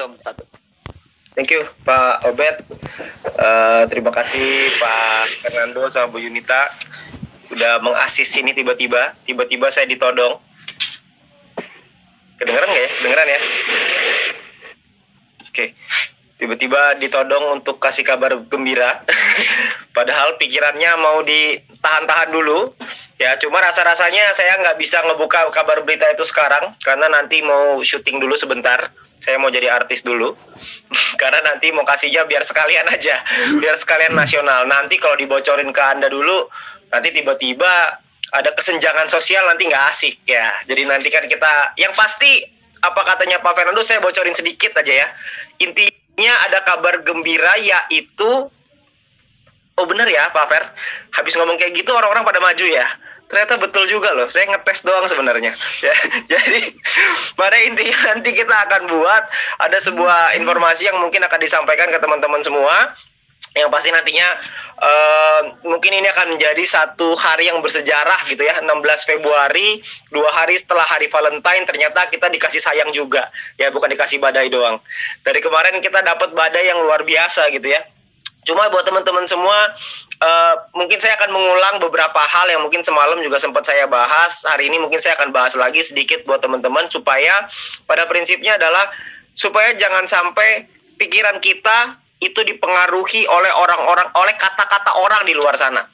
Zoom satu. Thank you Pak Obed. Terima kasih Pak Fernando sama Bu Yunita udah mengasis ini tiba-tiba saya ditodong. Kedengeran nggak ya? Dengeran ya? Oke. Tiba-tiba ditodong untuk kasih kabar gembira. Padahal pikirannya mau ditahan-tahan dulu. Ya, cuma rasa-rasanya saya nggak bisa ngebuka kabar berita itu sekarang karena nanti mau syuting dulu sebentar. Saya mau jadi artis dulu. Karena nanti mau kasihnya biar sekalian aja. Biar sekalian nasional. Nanti kalau dibocorin ke Anda dulu, nanti tiba-tiba ada kesenjangan sosial, nanti nggak asik ya. Jadi nanti kan kita, yang pasti apa katanya Pak Fernando, saya bocorin sedikit aja ya. Intinya ada kabar gembira, yaitu, oh bener ya Pak Fer, habis ngomong kayak gitu orang-orang pada maju ya. Ternyata betul juga loh, saya ngetes doang sebenarnya ya. Jadi pada intinya nanti kita akan buat ada sebuah informasi yang mungkin akan disampaikan ke teman-teman semua. Yang pasti nantinya mungkin ini akan menjadi satu hari yang bersejarah gitu ya. 16 Februari, 2 hari setelah hari Valentine, ternyata kita dikasih sayang juga ya, bukan dikasih badai doang. Dari kemarin kita dapat badai yang luar biasa gitu ya. Cuma buat teman-teman semua, mungkin saya akan mengulang beberapa hal yang mungkin semalam juga sempat saya bahas. Hari ini mungkin saya akan bahas lagi sedikit buat teman-teman, supaya pada prinsipnya adalah supaya jangan sampai pikiran kita itu dipengaruhi oleh orang-orang, oleh kata-kata orang di luar sana.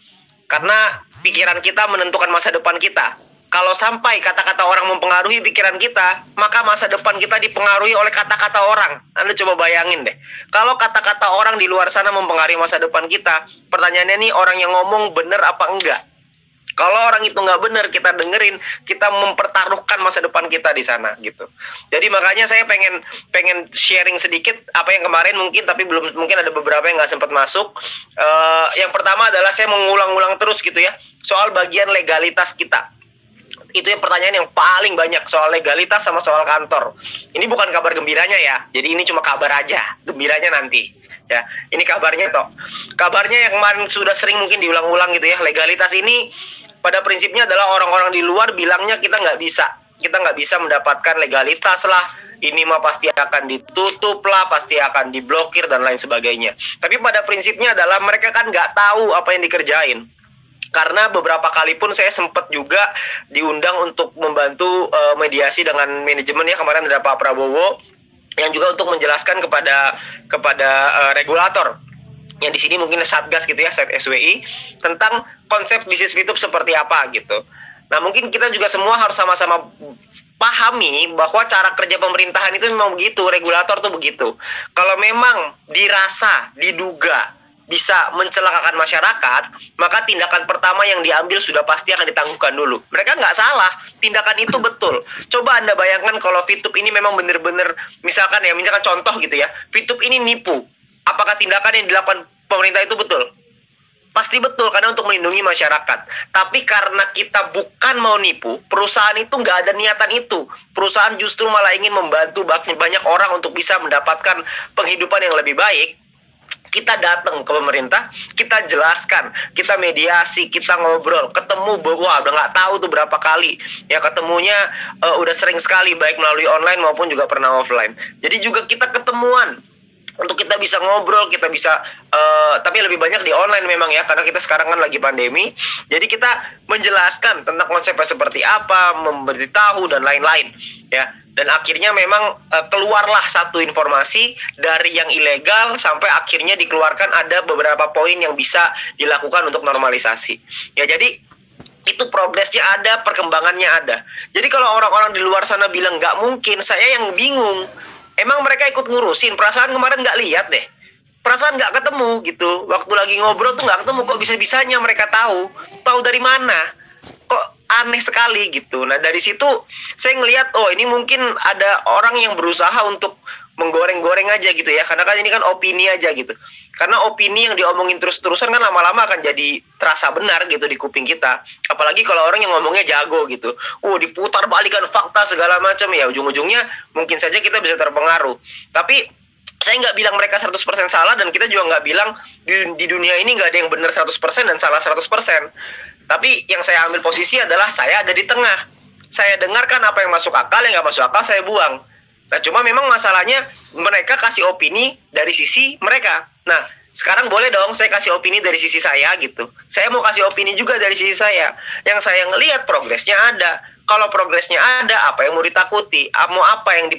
Karena pikiran kita menentukan masa depan kita. Kalau sampai kata-kata orang mempengaruhi pikiran kita, maka masa depan kita dipengaruhi oleh kata-kata orang. Anda coba bayangin deh. Kalau kata-kata orang di luar sana mempengaruhi masa depan kita, pertanyaannya nih, orang yang ngomong bener apa enggak? Kalau orang itu nggak bener, kita dengerin, kita mempertaruhkan masa depan kita di sana gitu. Jadi makanya saya pengen sharing sedikit apa yang kemarin mungkin, tapi belum, mungkin ada beberapa yang nggak sempat masuk. Yang pertama adalah saya mengulang-ulang terus gitu ya, soal bagian legalitas kita. Itu yang pertanyaan yang paling banyak, soal legalitas sama soal kantor. Ini bukan kabar gembiranya ya, jadi ini cuma kabar aja, gembiranya nanti ya. Ini kabarnya toh. Kabarnya yang kemarin sudah sering mungkin diulang-ulang gitu ya. Legalitas ini pada prinsipnya adalah orang-orang di luar bilangnya kita nggak bisa mendapatkan legalitas lah, ini mah pasti akan ditutup lah, pasti akan diblokir dan lain sebagainya. Tapi pada prinsipnya adalah mereka kan nggak tahu apa yang dikerjain. Karena beberapa kali pun saya sempat juga diundang untuk membantu mediasi dengan manajemen ya. Kemarin ada Pak Prabowo yang juga untuk menjelaskan kepada regulator, yang di sini mungkin Satgas gitu ya, Sat SWI, tentang konsep bisnis fitup seperti apa gitu. Nah, mungkin kita juga semua harus sama-sama pahami bahwa cara kerja pemerintahan itu memang begitu, regulator tuh begitu. Kalau memang dirasa, diduga bisa mencelakakan masyarakat, maka tindakan pertama yang diambil sudah pasti akan ditangguhkan dulu. Mereka nggak salah, tindakan itu betul. Coba Anda bayangkan kalau fitup ini memang benar-benar, misalkan contoh gitu ya, fitup ini nipu. Apakah tindakan yang dilakukan pemerintah itu betul? Pasti betul, karena untuk melindungi masyarakat. Tapi karena kita bukan mau nipu, perusahaan itu nggak ada niatan itu. Perusahaan justru malah ingin membantu banyak orang untuk bisa mendapatkan penghidupan yang lebih baik. Kita datang ke pemerintah, kita jelaskan, kita mediasi, kita ngobrol, ketemu, wah udah nggak tahu tuh berapa kali ya ketemunya, udah sering sekali, baik melalui online maupun juga pernah offline. Jadi juga kita ketemuan untuk kita bisa ngobrol, kita bisa tapi lebih banyak di online memang ya, karena kita sekarang kan lagi pandemi. Jadi kita menjelaskan tentang konsepnya seperti apa, memberitahu dan lain-lain ya. Dan akhirnya memang keluarlah satu informasi dari yang ilegal sampai akhirnya dikeluarkan ada beberapa poin yang bisa dilakukan untuk normalisasi. Ya, jadi itu progresnya ada, perkembangannya ada. Jadi kalau orang-orang di luar sana bilang nggak mungkin, saya yang bingung. Emang mereka ikut ngurusin? Perasaan kemarin nggak lihat deh. Perasaan nggak ketemu gitu. Waktu lagi ngobrol tuh nggak ketemu. Kok bisa-bisanya mereka tahu? Tahu dari mana? Kok aneh sekali gitu. Nah, dari situ saya ngelihat, oh ini mungkin ada orang yang berusaha untuk menggoreng-goreng aja gitu ya. Karena kan ini kan opini aja gitu. Karena opini yang diomongin terus-terusan kan lama-lama akan jadi terasa benar gitu di kuping kita. Apalagi kalau orang yang ngomongnya jago gitu. Diputar balikan fakta segala macam ya, ujung-ujungnya mungkin saja kita bisa terpengaruh. Tapi saya nggak bilang mereka 100% salah, dan kita juga nggak bilang di dunia ini nggak ada yang benar 100% dan salah 100%. Tapi yang saya ambil posisi adalah saya ada di tengah. Saya dengarkan apa yang masuk akal, yang nggak masuk akal saya buang. Nah, cuma memang masalahnya mereka kasih opini dari sisi mereka. Nah, sekarang boleh dong saya kasih opini dari sisi saya gitu. Saya mau kasih opini juga dari sisi saya. Yang saya ngelihat progresnya ada. Kalau progresnya ada, apa yang mau ditakuti? Mau apa yang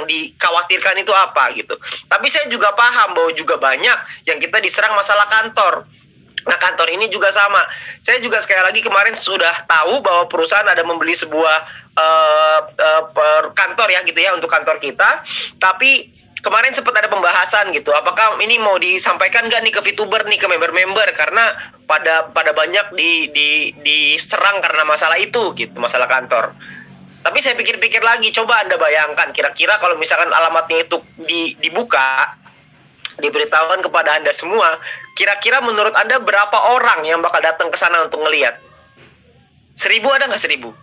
dikhawatirkan itu apa gitu. Tapi saya juga paham bahwa juga banyak yang kita diserang masalah kantor. Nah, kantor ini juga sama. Saya juga sekali lagi kemarin sudah tahu bahwa perusahaan ada membeli sebuah kantor ya gitu ya untuk kantor kita. Tapi kemarin sempat ada pembahasan gitu. Apakah ini mau disampaikan nggak nih ke VTuber nih, ke member-member, karena pada banyak diserang karena masalah itu gitu, masalah kantor. Tapi saya pikir-pikir lagi, coba Anda bayangkan kira-kira kalau misalkan alamatnya itu dibuka, diberitahukan kepada Anda semua, kira-kira menurut Anda berapa orang yang bakal datang ke sana untuk ngelihat? 1000 ada nggak 1000?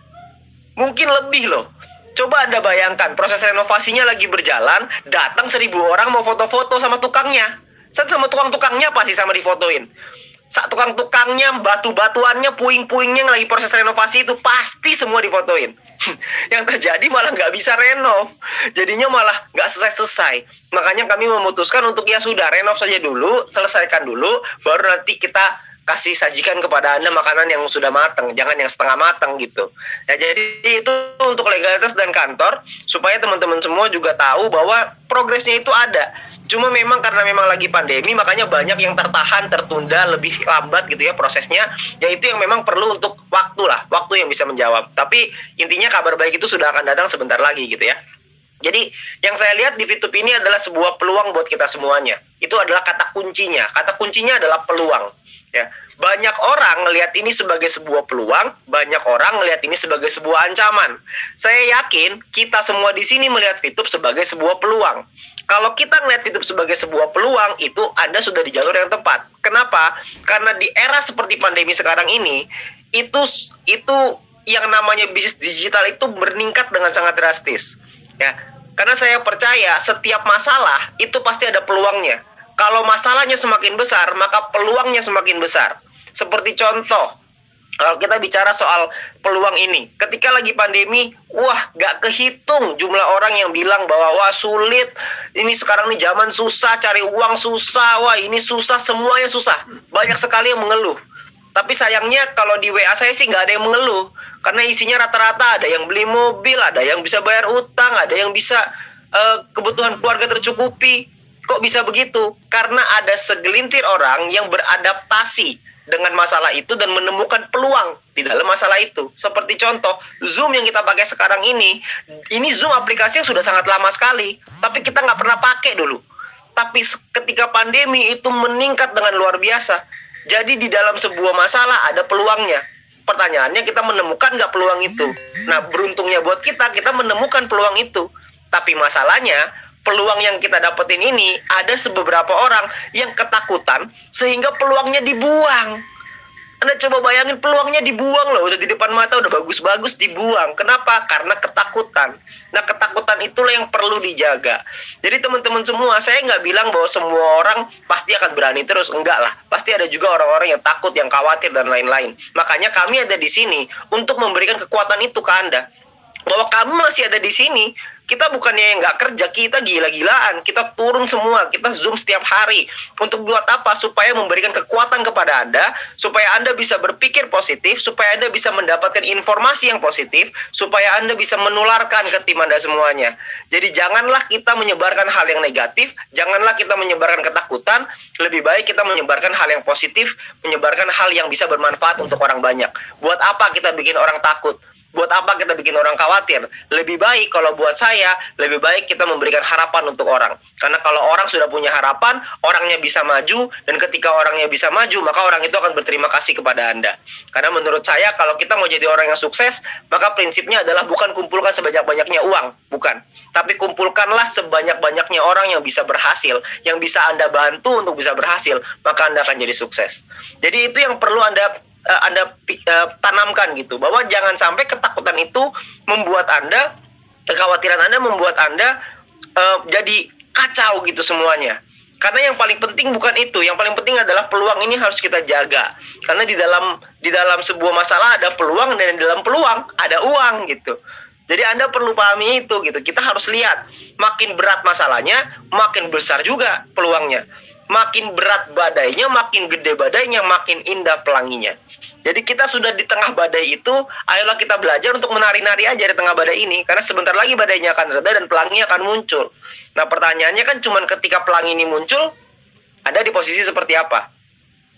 Mungkin lebih loh. Coba Anda bayangkan, proses renovasinya lagi berjalan, datang 1000 orang mau foto-foto sama tukangnya. Sama tukang-tukangnya pasti sama difotoin. Tukang-tukangnya, batu-batuannya, puing-puingnya yang lagi proses renovasi itu pasti semua difotoin. Yang terjadi malah nggak bisa renov, jadinya malah nggak selesai-selesai. Makanya kami memutuskan untuk ya sudah, renov saja dulu, selesaikan dulu, baru nanti kita kasih sajikan kepada Anda makanan yang sudah matang, jangan yang setengah matang gitu. Ya, jadi itu untuk legalitas dan kantor, supaya teman-teman semua juga tahu bahwa progresnya itu ada. Cuma memang karena memang lagi pandemi, makanya banyak yang tertahan, tertunda, lebih lambat gitu ya prosesnya. Yaitu yang memang perlu untuk waktu lah, waktu yang bisa menjawab. Tapi intinya kabar baik itu sudah akan datang sebentar lagi gitu ya. Jadi yang saya lihat di VTube ini adalah sebuah peluang buat kita semuanya. Itu adalah kata kuncinya. Kata kuncinya adalah peluang. Ya, banyak orang ngelihat ini sebagai sebuah peluang, banyak orang ngelihat ini sebagai sebuah ancaman. Saya yakin kita semua di sini melihat VTube sebagai sebuah peluang. Kalau kita ngelihat VTube sebagai sebuah peluang, itu Anda sudah di jalur yang tepat. Kenapa? Karena di era seperti pandemi sekarang ini, itu yang namanya bisnis digital itu meningkat dengan sangat drastis. Ya, karena saya percaya setiap masalah itu pasti ada peluangnya. Kalau masalahnya semakin besar, maka peluangnya semakin besar. Seperti contoh, kalau kita bicara soal peluang ini, ketika lagi pandemi, wah gak kehitung jumlah orang yang bilang bahwa wah sulit, ini sekarang nih zaman susah, cari uang susah, wah ini susah, semuanya susah. Banyak sekali yang mengeluh. Tapi sayangnya kalau di WA saya sih nggak ada yang mengeluh, karena isinya rata-rata ada yang beli mobil, ada yang bisa bayar utang, ada yang bisa kebutuhan keluarga tercukupi. Kok bisa begitu? Karena ada segelintir orang yang beradaptasi dengan masalah itu dan menemukan peluang di dalam masalah itu. Seperti contoh, Zoom yang kita pakai sekarang ini Zoom aplikasi yang sudah sangat lama sekali, tapi kita nggak pernah pakai dulu. Tapi ketika pandemi itu meningkat dengan luar biasa. Jadi di dalam sebuah masalah ada peluangnya. Pertanyaannya, kita menemukan nggak peluang itu? Nah, beruntungnya buat kita menemukan peluang itu. Tapi masalahnya, peluang yang kita dapetin ini ada beberapa orang yang ketakutan sehingga peluangnya dibuang. Anda coba bayangin, peluangnya dibuang loh, udah di depan mata, udah bagus-bagus dibuang. Kenapa? Karena ketakutan. Nah, ketakutan itulah yang perlu dijaga. Jadi teman-teman semua, saya nggak bilang bahwa semua orang pasti akan berani terus, enggak lah. Pasti ada juga orang-orang yang takut, yang khawatir dan lain-lain. Makanya kami ada di sini untuk memberikan kekuatan itu ke Anda. Bahwa kamu masih ada di sini. Kita bukannya yang nggak kerja, kita gila-gilaan, kita turun semua, kita Zoom setiap hari. Untuk buat apa? Supaya memberikan kekuatan kepada Anda, supaya Anda bisa berpikir positif, supaya Anda bisa mendapatkan informasi yang positif, supaya Anda bisa menularkan ke tim Anda semuanya. Jadi janganlah kita menyebarkan hal yang negatif, janganlah kita menyebarkan ketakutan, lebih baik kita menyebarkan hal yang positif, menyebarkan hal yang bisa bermanfaat untuk orang banyak. Buat apa kita bikin orang takut? Buat apa kita bikin orang khawatir? Lebih baik kalau buat saya, lebih baik kita memberikan harapan untuk orang. Karena kalau orang sudah punya harapan, orangnya bisa maju, dan ketika orangnya bisa maju, maka orang itu akan berterima kasih kepada Anda. Karena menurut saya, kalau kita mau jadi orang yang sukses, maka prinsipnya adalah bukan kumpulkan sebanyak-banyaknya uang, bukan. Tapi kumpulkanlah sebanyak-banyaknya orang yang bisa berhasil, yang bisa Anda bantu untuk bisa berhasil, maka Anda akan jadi sukses. Jadi itu yang perlu Anda tanamkan gitu, bahwa jangan sampai ketakutan itu membuat Anda, kekhawatiran Anda membuat Anda jadi kacau gitu semuanya. Karena yang paling penting bukan itu, yang paling penting adalah peluang ini harus kita jaga. Karena di dalam sebuah masalah ada peluang, dan di dalam peluang ada uang gitu. Jadi Anda perlu pahami itu gitu. Kita harus lihat, makin berat masalahnya, makin besar juga peluangnya. Makin berat badainya, makin gede badainya, makin indah pelanginya. Jadi kita sudah di tengah badai itu, ayolah kita belajar untuk menari-nari aja di tengah badai ini. Karena sebentar lagi badainya akan reda dan pelangi akan muncul. Nah pertanyaannya kan cuman ketika pelangi ini muncul, Anda di posisi seperti apa?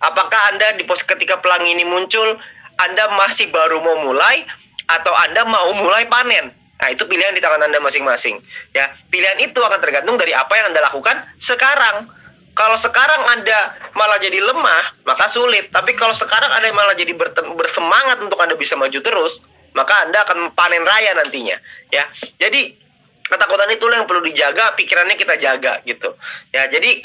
Apakah Anda ketika pelangi ini muncul, Anda masih baru mau mulai, atau Anda mau mulai panen? Nah itu pilihan di tangan Anda masing-masing. Ya, pilihan itu akan tergantung dari apa yang Anda lakukan sekarang. Kalau sekarang Anda malah jadi lemah, maka sulit. Tapi kalau sekarang Anda malah jadi bersemangat untuk Anda bisa maju terus, maka Anda akan panen raya nantinya. Ya, jadi ketakutan itu yang perlu dijaga, pikirannya kita jaga gitu. Ya, jadi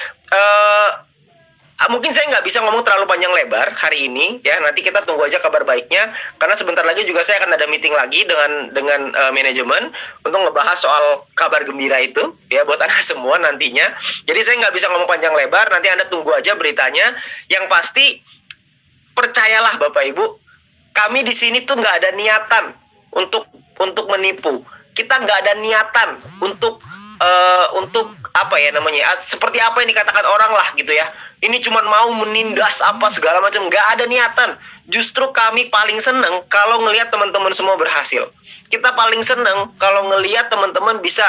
mungkin saya nggak bisa ngomong terlalu panjang lebar hari ini ya, nanti kita tunggu aja kabar baiknya, karena sebentar lagi juga saya akan ada meeting lagi dengan manajemen untuk ngebahas soal kabar gembira itu ya buat Anda semua nantinya. Jadi saya nggak bisa ngomong panjang lebar, nanti Anda tunggu aja beritanya. Yang pasti percayalah Bapak Ibu, kami di sini tuh nggak ada niatan untuk menipu. Kita nggak ada niatan untuk apa ya namanya, seperti apa yang dikatakan orang lah gitu ya, ini cuma mau menindas apa segala macam. Nggak ada niatan. Justru kami paling seneng kalau ngelihat teman-teman semua berhasil. Kita paling seneng kalau ngelihat teman-teman bisa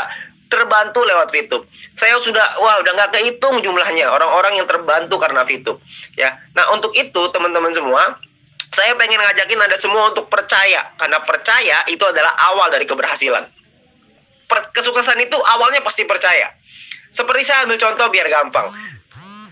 terbantu lewat VTube. Saya udah nggak kehitung jumlahnya orang-orang yang terbantu karena VTube ya. Nah untuk itu teman-teman semua, saya pengen ngajakin Anda semua untuk percaya, karena percaya itu adalah awal dari keberhasilan. Kesuksesan itu awalnya pasti percaya. Seperti saya ambil contoh biar gampang.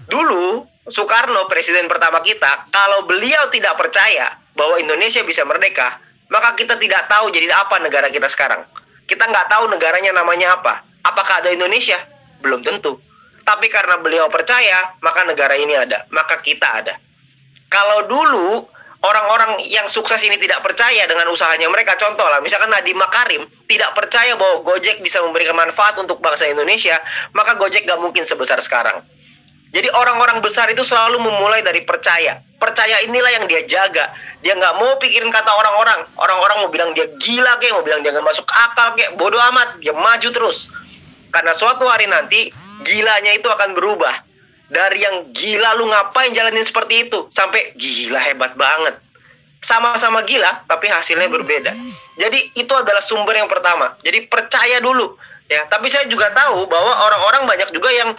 Dulu Soekarno, presiden pertama kita, kalau beliau tidak percaya bahwa Indonesia bisa merdeka, maka kita tidak tahu jadi apa negara kita sekarang. Kita nggak tahu negaranya namanya apa. Apakah ada Indonesia? Belum tentu. Tapi karena beliau percaya, maka negara ini ada, maka kita ada. Kalau dulu orang-orang yang sukses ini tidak percaya dengan usahanya mereka, contoh lah, misalkan Nadiem Makarim tidak percaya bahwa Gojek bisa memberikan manfaat untuk bangsa Indonesia, maka Gojek gak mungkin sebesar sekarang. Jadi orang-orang besar itu selalu memulai dari percaya. Percaya inilah yang dia jaga. Dia gak mau pikirin kata orang-orang. Orang-orang mau bilang dia gila kek, mau bilang dia gak masuk akal kek, bodoh amat, dia maju terus. Karena suatu hari nanti gilanya itu akan berubah. Dari yang gila lu ngapain jalanin seperti itu, sampai gila hebat banget. Sama-sama gila tapi hasilnya berbeda. Jadi itu adalah sumber yang pertama. Jadi percaya dulu ya. Tapi saya juga tahu bahwa orang-orang banyak juga yang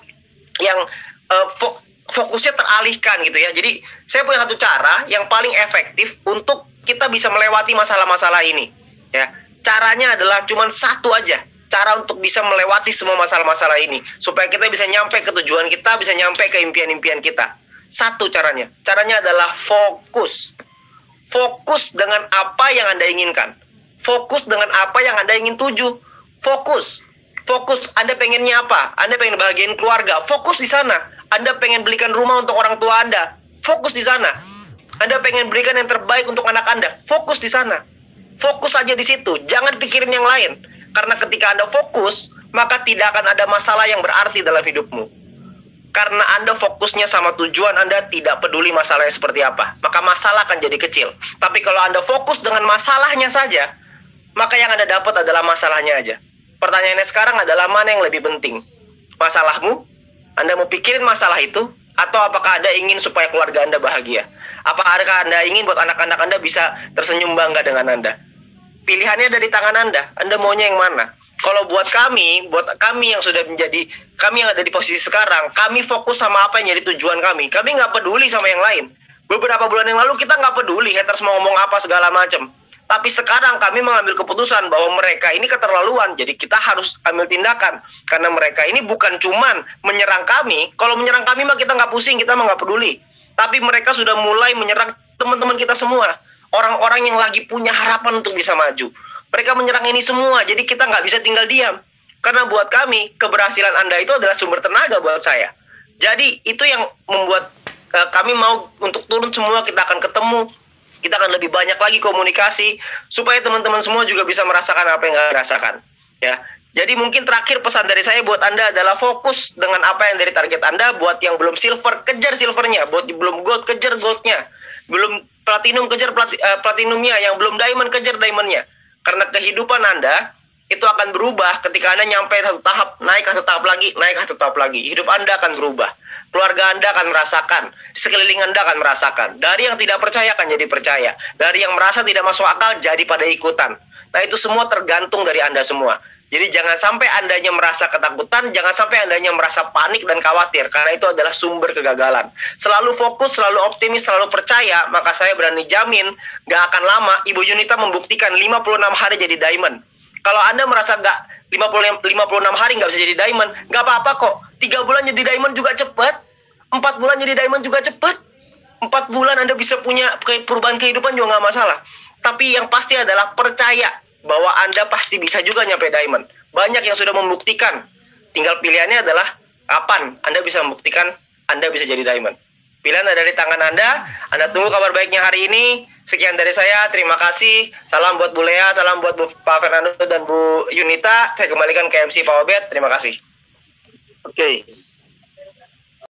fokusnya teralihkan gitu ya. Jadi saya punya satu cara yang paling efektif untuk kita bisa melewati masalah-masalah ini ya. Caranya adalah cuma satu aja, cara untuk bisa melewati semua masalah-masalah ini, supaya kita bisa nyampe ke tujuan kita, bisa nyampe ke impian-impian kita. Satu caranya adalah fokus. Fokus dengan apa yang Anda inginkan. Fokus dengan apa yang Anda ingin tuju. Fokus Anda pengennya apa? Anda pengen bahagiain keluarga, fokus di sana. Anda pengen belikan rumah untuk orang tua Anda, fokus di sana. Anda pengen berikan yang terbaik untuk anak Anda, fokus di sana. Fokus aja di situ, jangan pikirin yang lain. Karena ketika Anda fokus, maka tidak akan ada masalah yang berarti dalam hidupmu. Karena Anda fokusnya sama tujuan, Anda tidak peduli masalahnya seperti apa, maka masalah akan jadi kecil. Tapi kalau Anda fokus dengan masalahnya saja, maka yang Anda dapat adalah masalahnya aja. Pertanyaannya sekarang adalah mana yang lebih penting? Masalahmu? Anda mau pikirin masalah itu? Atau apakah Anda ingin supaya keluarga Anda bahagia? Apakah Anda ingin buat anak-anak Anda bisa tersenyum bangga dengan Anda? Pilihannya ada di tangan Anda. Anda maunya yang mana? Kalau buat kami yang sudah menjadi, kami yang ada di posisi sekarang, kami fokus sama apa yang jadi tujuan kami. Kami nggak peduli sama yang lain. Beberapa bulan yang lalu kita nggak peduli haters mau ngomong apa segala macam. Tapi sekarang kami mengambil keputusan bahwa mereka ini keterlaluan. Jadi kita harus ambil tindakan. Karena mereka ini bukan cuman menyerang kami. Kalau menyerang kami mah kita nggak pusing, kita mah nggak peduli. Tapi mereka sudah mulai menyerang teman-teman kita semua. Orang-orang yang lagi punya harapan untuk bisa maju. Mereka menyerang ini semua, jadi kita nggak bisa tinggal diam. Karena buat kami, keberhasilan Anda itu adalah sumber tenaga buat saya. Jadi itu yang membuat kami mau untuk turun semua, kita akan ketemu. Kita akan lebih banyak lagi komunikasi, supaya teman-teman semua juga bisa merasakan apa yang Anda rasakan. Ya. Jadi mungkin terakhir pesan dari saya buat Anda adalah fokus dengan apa yang dari target Anda. Buat yang belum silver, kejar silvernya. Buat yang belum gold, kejar goldnya. Belum platinum, kejar platinumnya. Yang belum diamond, kejar diamondnya. Karena kehidupan Anda itu akan berubah ketika Anda nyampe satu tahap, naik ke satu tahap lagi, naik ke satu tahap lagi. Hidup Anda akan berubah. Keluarga Anda akan merasakan, di sekeliling Anda akan merasakan. Dari yang tidak percaya akan jadi percaya. Dari yang merasa tidak masuk akal jadi pada ikutan. Nah, itu semua tergantung dari Anda semua. Jadi jangan sampai Andanya merasa ketakutan, jangan sampai Andanya merasa panik dan khawatir, karena itu adalah sumber kegagalan. Selalu fokus, selalu optimis, selalu percaya, maka saya berani jamin gak akan lama Ibu Yunita membuktikan 56 hari jadi diamond. Kalau Anda merasa gak 56 hari nggak bisa jadi diamond, nggak apa-apa kok. 3 bulan jadi diamond juga cepat. 4 bulan jadi diamond juga cepat. 4 bulan Anda bisa punya perubahan kehidupan juga nggak masalah. Tapi yang pasti adalah percaya bahwa Anda pasti bisa juga nyampe diamond. Banyak yang sudah membuktikan. Tinggal pilihannya adalah kapan Anda bisa membuktikan Anda bisa jadi diamond. Pilihan ada di tangan Anda. Anda tunggu kabar baiknya hari ini. Sekian dari saya, terima kasih. Salam buat Bu Lea, salam buat Pak Fernando dan Bu Yunita. Saya kembalikan ke MC Pak Obed. Terima kasih. Oke.